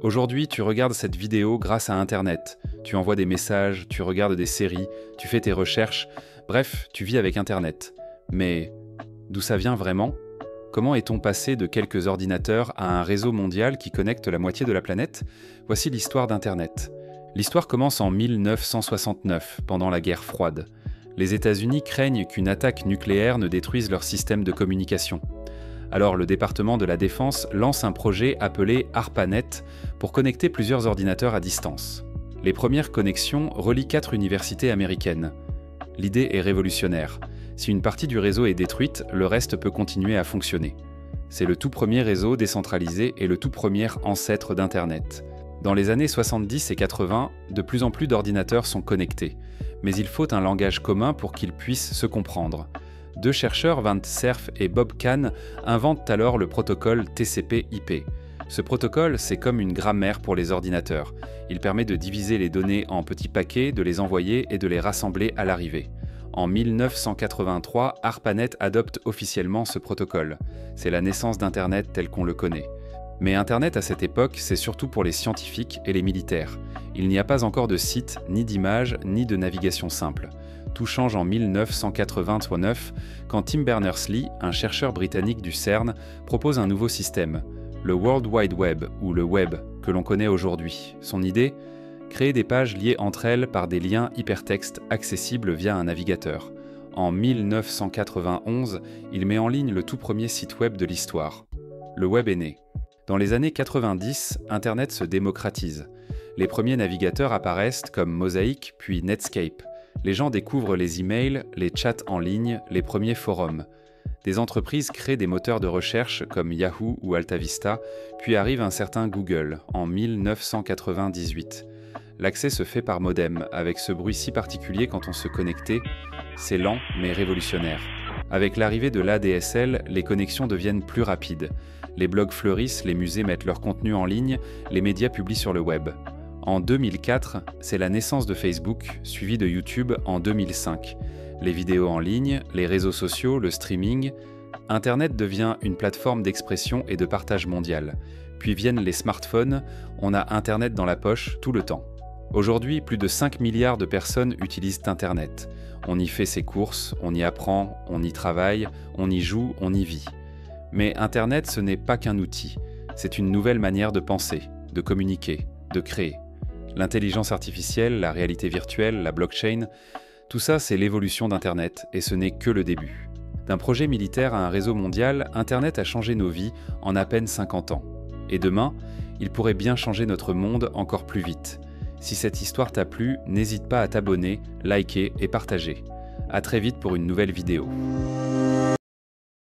Aujourd'hui, tu regardes cette vidéo grâce à Internet. Tu envoies des messages, tu regardes des séries, tu fais tes recherches. Bref, tu vis avec Internet. Mais d'où ça vient vraiment ? Comment est-on passé de quelques ordinateurs à un réseau mondial qui connecte la moitié de la planète ? Voici l'histoire d'Internet. L'histoire commence en 1969, pendant la guerre froide. Les États-Unis craignent qu'une attaque nucléaire ne détruise leur système de communication. Alors le département de la Défense lance un projet appelé ARPANET pour connecter plusieurs ordinateurs à distance. Les premières connexions relient 4 universités américaines. L'idée est révolutionnaire. Si une partie du réseau est détruite, le reste peut continuer à fonctionner. C'est le tout premier réseau décentralisé et le tout premier ancêtre d'Internet. Dans les années 70 et 80, de plus en plus d'ordinateurs sont connectés, mais il faut un langage commun pour qu'ils puissent se comprendre. 2 chercheurs, Vint Cerf et Bob Kahn, inventent alors le protocole TCP/IP. Ce protocole, c'est comme une grammaire pour les ordinateurs. Il permet de diviser les données en petits paquets, de les envoyer et de les rassembler à l'arrivée. En 1983, ARPANET adopte officiellement ce protocole. C'est la naissance d'Internet tel qu'on le connaît. Mais Internet à cette époque, c'est surtout pour les scientifiques et les militaires. Il n'y a pas encore de site, ni d'images, ni de navigation simple. Tout change en 1989, quand Tim Berners-Lee, un chercheur britannique du CERN, propose un nouveau système, le World Wide Web, ou le Web, que l'on connaît aujourd'hui. Son idée ? Créer des pages liées entre elles par des liens hypertextes accessibles via un navigateur. En 1991, il met en ligne le tout premier site web de l'histoire. Le web est né. Dans les années 90, Internet se démocratise. Les premiers navigateurs apparaissent comme Mosaic puis Netscape. Les gens découvrent les emails, les chats en ligne, les premiers forums. Des entreprises créent des moteurs de recherche comme Yahoo ou AltaVista, puis arrive un certain Google en 1998. L'accès se fait par modem, avec ce bruit si particulier quand on se connectait. C'est lent, mais révolutionnaire. Avec l'arrivée de l'ADSL, les connexions deviennent plus rapides. Les blogs fleurissent, les musées mettent leur contenu en ligne, les médias publient sur le web. En 2004, c'est la naissance de Facebook, suivie de YouTube en 2005. Les vidéos en ligne, les réseaux sociaux, le streaming. Internet devient une plateforme d'expression et de partage mondial. Puis viennent les smartphones, on a Internet dans la poche tout le temps. Aujourd'hui, plus de 5 milliards de personnes utilisent Internet. On y fait ses courses, on y apprend, on y travaille, on y joue, on y vit. Mais Internet, ce n'est pas qu'un outil. C'est une nouvelle manière de penser, de communiquer, de créer. L'intelligence artificielle, la réalité virtuelle, la blockchain, tout ça, c'est l'évolution d'Internet, et ce n'est que le début. D'un projet militaire à un réseau mondial, Internet a changé nos vies en à peine 50 ans. Et demain, il pourrait bien changer notre monde encore plus vite. Si cette histoire t'a plu, n'hésite pas à t'abonner, liker et partager. À très vite pour une nouvelle vidéo.